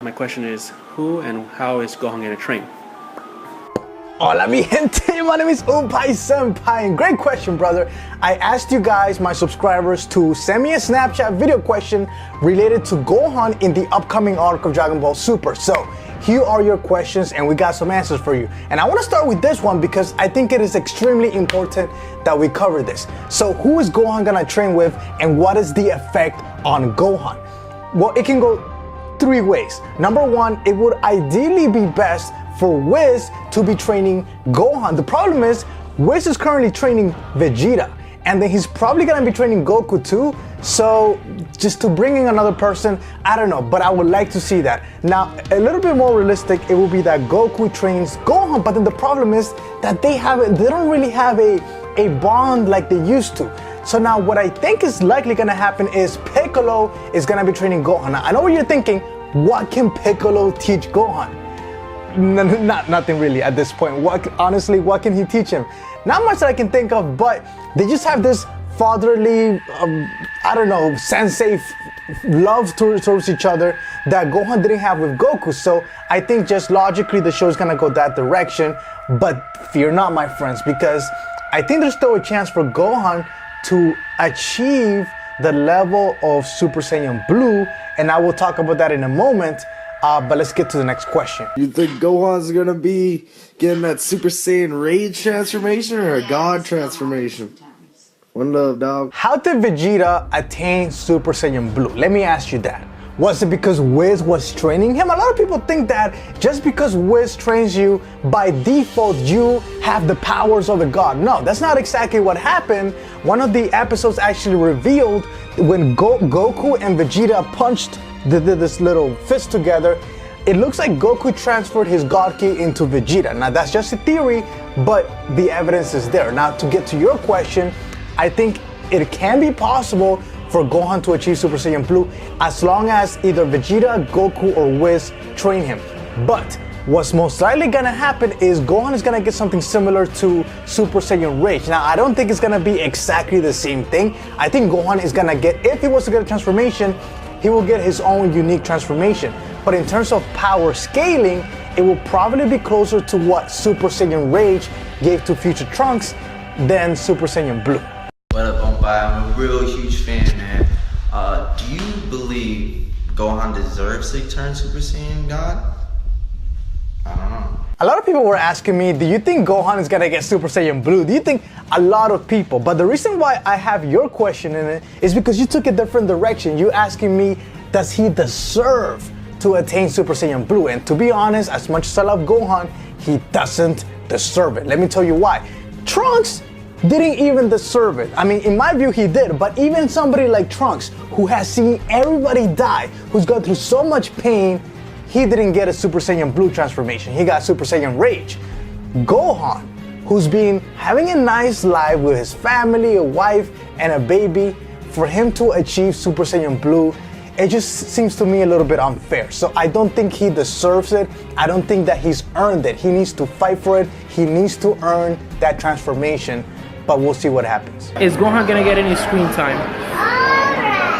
My question is, who and how is Gohan going to train? Hola mi gente, my name is Upai Senpai, and great question, brother. I asked you guys, my subscribers, to send me a Snapchat video question related to Gohan in the upcoming arc of Dragon Ball Super. So here are your questions and we got some answers for you. And I want to start with this one because I think it is extremely important that we cover this. So who is Gohan gonna train with and what is the effect on Gohan? Well, it can go three ways. Number one, it would ideally be best for Whis to be training Gohan. The problem is, Whis is currently training Vegeta, and then he's probably gonna be training Goku too. So just to bring in another person, I don't know, but I would like to see that. Now, a little bit more realistic, it will be that Goku trains Gohan, but then the problem is that they don't really have a bond like they used to. So now what I think is likely gonna happen is Piccolo is gonna be training Gohan. Now, I know what you're thinking, what can Piccolo teach Gohan? Nothing really at this point. Honestly, what can he teach him? Not much that I can think of, but they just have this fatherly, I don't know, sensei love towards each other that Gohan didn't have with Goku. So I think just logically the show is gonna go that direction. But fear not, my friends, because I think there's still a chance for Gohan to achieve the level of Super Saiyan Blue, and I will talk about that in a moment. But let's get to the next question. You think Gohan's gonna be getting that Super Saiyan Rage transformation or a God transformation? One love, dog. How did Vegeta attain Super Saiyan Blue? Let me ask you that. Was it because Whis was training him? A lot of people think that just because Whis trains you, by default, you have the powers of a god. No, that's not exactly what happened. One of the episodes actually revealed when Goku and Vegeta punched this little fist together, it looks like Goku transferred his God Ki into Vegeta. Now that's just a theory, but the evidence is there. Now to get to your question, I think it can be possible for Gohan to achieve Super Saiyan Blue as long as either Vegeta, Goku, or Whis train him. But what's most likely gonna happen is Gohan is gonna get something similar to Super Saiyan Rage. Now I don't think it's gonna be exactly the same thing. I think Gohan is gonna get, if he was to get a transformation, he will get his own unique transformation. But in terms of power scaling, it will probably be closer to what Super Saiyan Rage gave to Future Trunks than Super Saiyan Blue. What up, Ompai? I'm a real huge fan, man. Do you believe Gohan deserves to turn Super Saiyan God? I don't know. A lot of people were asking me, do you think Gohan is gonna get Super Saiyan Blue? Do you think a lot of people? But the reason why I have your question in it is because you took a different direction. You asking me, does he deserve to attain Super Saiyan Blue? And to be honest, as much as I love Gohan, he doesn't deserve it. Let me tell you why. Trunks didn't even deserve it. I mean, in my view, he did, but even somebody like Trunks, who has seen everybody die, who's gone through so much pain, he didn't get a Super Saiyan Blue transformation. He got Super Saiyan Rage. Gohan, who's been having a nice life with his family, a wife, and a baby, for him to achieve Super Saiyan Blue, it just seems to me a little bit unfair. So I don't think he deserves it. I don't think that he's earned it. He needs to fight for it. He needs to earn that transformation, but we'll see what happens. Is Gohan going to get any screen time?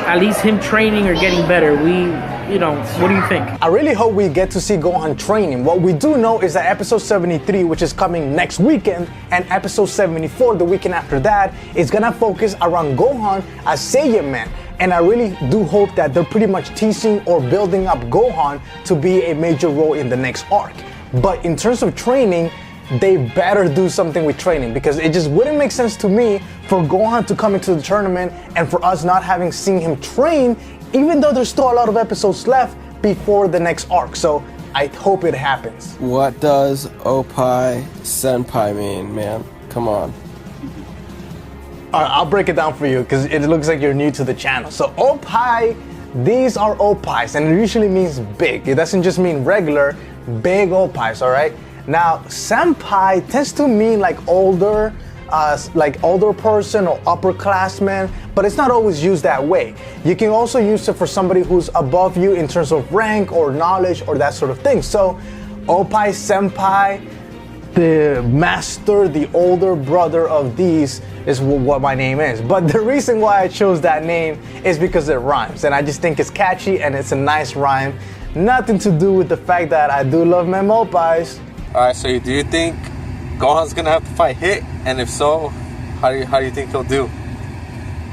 At least him training or getting better. What do you think? I really hope we get to see Gohan training. What we do know is that episode 73, which is coming next weekend, and episode 74, the weekend after that, is gonna focus around Gohan as Saiyan Man. And I really do hope that they're pretty much teasing or building up Gohan to be a major role in the next arc. But in terms of training, they better do something with training, because it just wouldn't make sense to me for Gohan to come into the tournament and for us not having seen him train, even though there's still a lot of episodes left before the next arc. So I hope it happens. What does Opai Senpai mean, man? Come on. All right, I'll break it down for you because it looks like you're new to the channel. So Opai, these are Opais, and it usually means big. It doesn't just mean regular, big Opais, all right? Now, Senpai tends to mean like older person or upperclassman, but it's not always used that way. You can also use it for somebody who's above you in terms of rank or knowledge or that sort of thing. So, Opai, Senpai, the master, the older brother of these is what my name is. But the reason why I chose that name is because it rhymes, and I just think it's catchy and it's a nice rhyme. nothing to do with the fact that I do love Memo Pies. Alright, so do you think Gohan's gonna have to fight Hit? And if so, how do you think he'll do?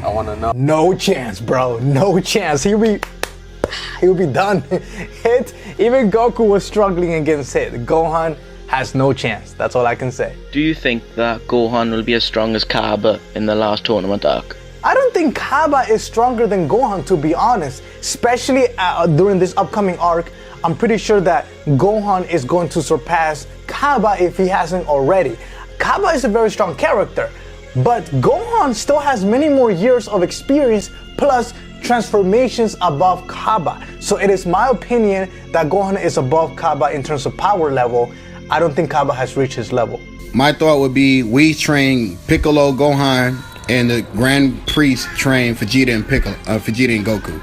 I wanna know. No chance, bro. No chance. He'll be done. Hit. Even Goku was struggling against Hit. Gohan has no chance. That's all I can say. Do you think that Gohan will be as strong as Kaba in the last tournament arc? I don't think Kaba is stronger than Gohan, to be honest. Especially during this upcoming arc, I'm pretty sure that Gohan is going to surpass Kaba if he hasn't already. Kaba is a very strong character, but Gohan still has many more years of experience plus transformations above Kaba. So it is my opinion that Gohan is above Kaba in terms of power level. I don't think Kaba has reached his level. My thought would be we train Piccolo, Gohan, and the Grand Priest train Vegeta and Vegeta and Goku.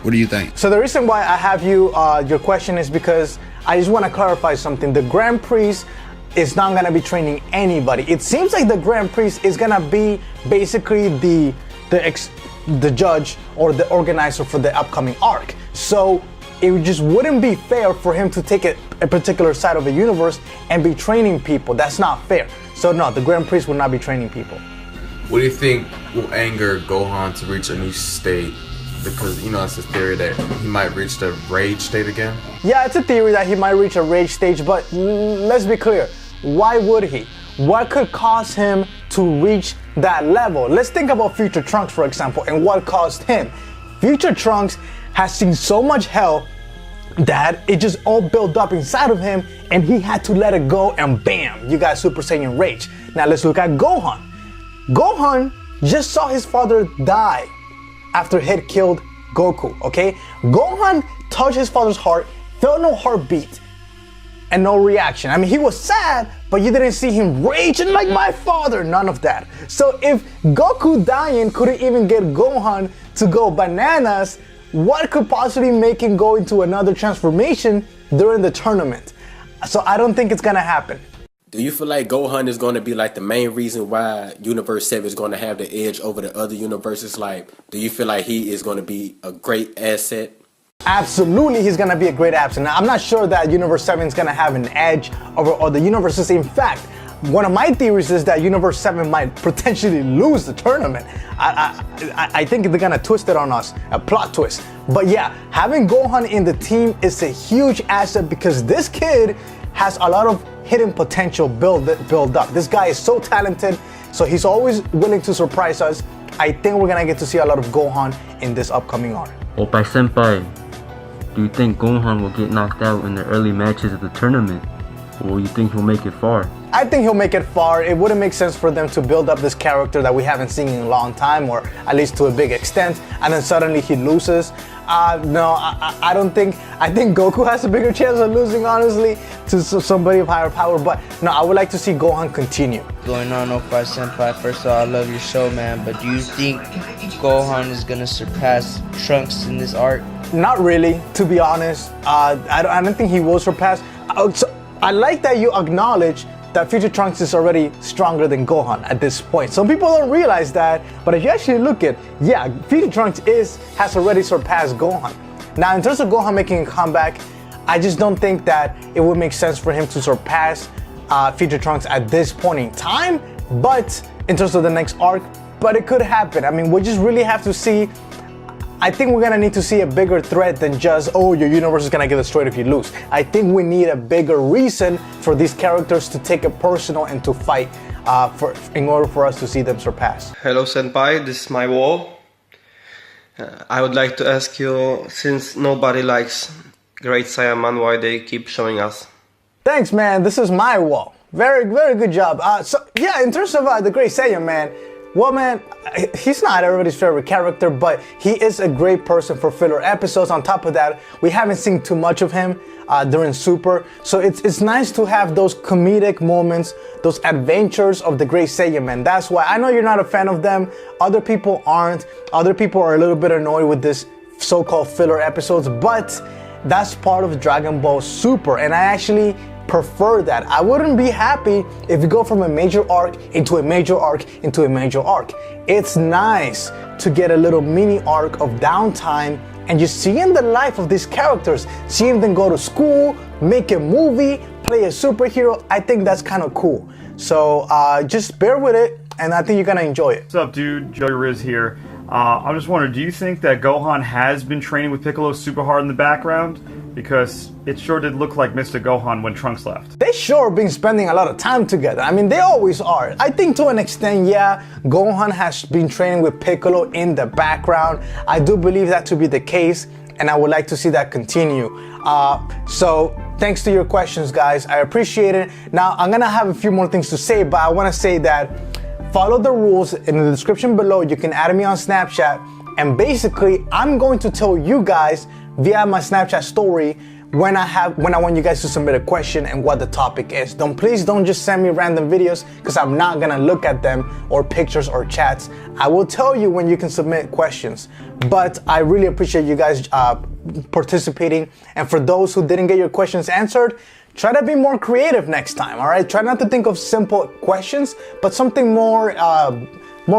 What do you think? So the reason why I have your question is because I just want to clarify something. The Grand Priest is not going to be training anybody. It seems like the Grand Priest is going to be basically the judge or the organizer for the upcoming arc. So it just wouldn't be fair for him to take a particular side of the universe and be training people. That's not fair. So no, the Grand Priest will not be training people. What do you think will anger Gohan to reach a new state? Because, you know, it's a theory that he might reach the rage state again. Yeah, it's a theory that he might reach a rage stage, but let's be clear. Why would he? What could cause him to reach that level? Let's think about Future Trunks, for example, and what caused him. Future Trunks has seen so much hell that it just all built up inside of him, and he had to let it go, and bam, you got Super Saiyan Rage. Now let's look at Gohan. Gohan just saw his father die after Hit killed Goku, okay? Gohan touched his father's heart, felt no heartbeat, and no reaction. I mean, he was sad, but you didn't see him raging like my father, none of that. So if Goku dying couldn't even get Gohan to go bananas, what could possibly make him go into another transformation during the tournament? So I don't think it's gonna happen. Do you feel like Gohan is going to be like the main reason why Universe 7 is going to have the edge over the other universes? Like, do you feel like he is going to be a great asset? Absolutely, he's gonna be a great asset. Now, I'm not sure that Universe 7 is gonna have an edge over other universes. In fact, one of my theories is that Universe 7 might potentially lose the tournament. I think they're gonna twist it on us, a plot twist. But yeah, having Gohan in the team is a huge asset because this kid has a lot of hidden potential build up. This guy is so talented, so he's always willing to surprise us. I think we're gonna get to see a lot of Gohan in this upcoming arc. Oppai Senpai, do you think Gohan will get knocked out in the early matches of the tournament? Or you think he'll make it far? I think he'll make it far. It wouldn't make sense for them to build up this character that we haven't seen in a long time, or at least to a big extent, and then suddenly he loses. No, I don't think. I think Goku has a bigger chance of losing, honestly, to somebody of higher power. But no, I would like to see Gohan continue. Going on, Oppai Senpai. First of all, I love your show, man. But do you think Gohan is gonna surpass Trunks in this arc? Not really, to be honest. I don't think he will surpass. I like that you acknowledge that Future Trunks is already stronger than Gohan at this point. Some people don't realize that, but if you actually look at, yeah, Future Trunks has already surpassed Gohan. Now, in terms of Gohan making a comeback, I just don't think that it would make sense for him to surpass Future Trunks at this point in time, but in terms of the next arc, but it could happen. I mean, we just really have to see. I think we're gonna need to see a bigger threat than just, oh, your universe is gonna get destroyed if you lose. I think we need a bigger reason for these characters to take it personal and to fight in order for us to see them surpass. Hello Senpai, this is my wall. I would like to ask you, since nobody likes Great Saiyaman, why they keep showing us? Thanks, man. This is my wall. Very, very good job. So yeah, in terms of the Great Saiyaman, well, man, he's not everybody's favorite character, but he is a great person for filler episodes. On top of that, we haven't seen too much of him during Super, so it's nice to have those comedic moments, those adventures of the Great Saiyaman. That's why I know you're not a fan of them. Other people aren't. Other people are a little bit annoyed with this so-called filler episodes, but that's part of Dragon Ball Super, and I actually prefer that. I wouldn't be happy if you go from a major arc into a major arc into a major arc. It's nice to get a little mini arc of downtime and just seeing the life of these characters, seeing them go to school, make a movie, play a superhero, I think that's kind of cool. So just bear with it, and I think you're gonna enjoy it. What's up, dude? Joey Riz here. I'm just wondering, do you think that Gohan has been training with Piccolo super hard in the background? Because it sure did look like Mr. Gohan when Trunks left. They sure been spending a lot of time together. I mean, they always are. I think to an extent, yeah, Gohan has been training with Piccolo in the background. I do believe that to be the case, and I would like to see that continue. So thanks to your questions, guys. I appreciate it. Now, I'm gonna have a few more things to say, but I wanna say that follow the rules in the description below. You can add me on Snapchat, and basically, I'm going to tell you guys via my Snapchat story when I want you guys to submit a question and what the topic is. Please don't just send me random videos, because I'm not gonna look at them, or pictures or chats. I will tell you when you can submit questions. But I really appreciate you guys participating. And for those who didn't get your questions answered, try to be more creative next time, all right? Try not to think of simple questions, but something more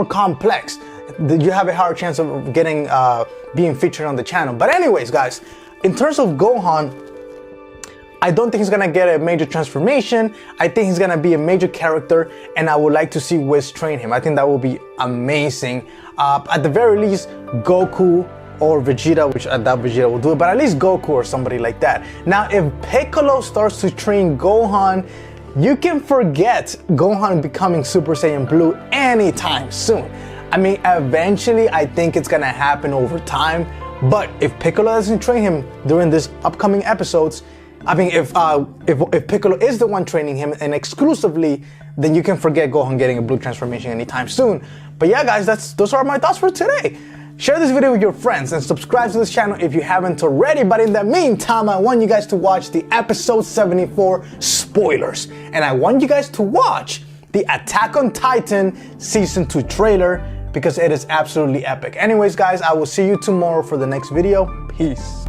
complex. You have a higher chance of getting being featured on the channel. But anyways, guys, in terms of Gohan, I don't think he's gonna get a major transformation. I think he's gonna be a major character, and I would like to see Whis train him. I think that will be amazing. At the very least, Goku or Vegeta, which I doubt Vegeta will do it, but at least Goku or somebody like that. Now, if Piccolo starts to train Gohan, you can forget Gohan becoming Super Saiyan Blue anytime soon. I mean, eventually, I think it's gonna happen over time, but if Piccolo doesn't train him during these upcoming episodes, I mean, if Piccolo is the one training him and exclusively, then you can forget Gohan getting a blue transformation anytime soon. But yeah, guys, those are my thoughts for today. Share this video with your friends and subscribe to this channel if you haven't already. But in the meantime, I want you guys to watch the episode 74 spoilers. And I want you guys to watch the Attack on Titan Season 2 trailer, because it is absolutely epic. Anyways, guys, I will see you tomorrow for the next video. Peace.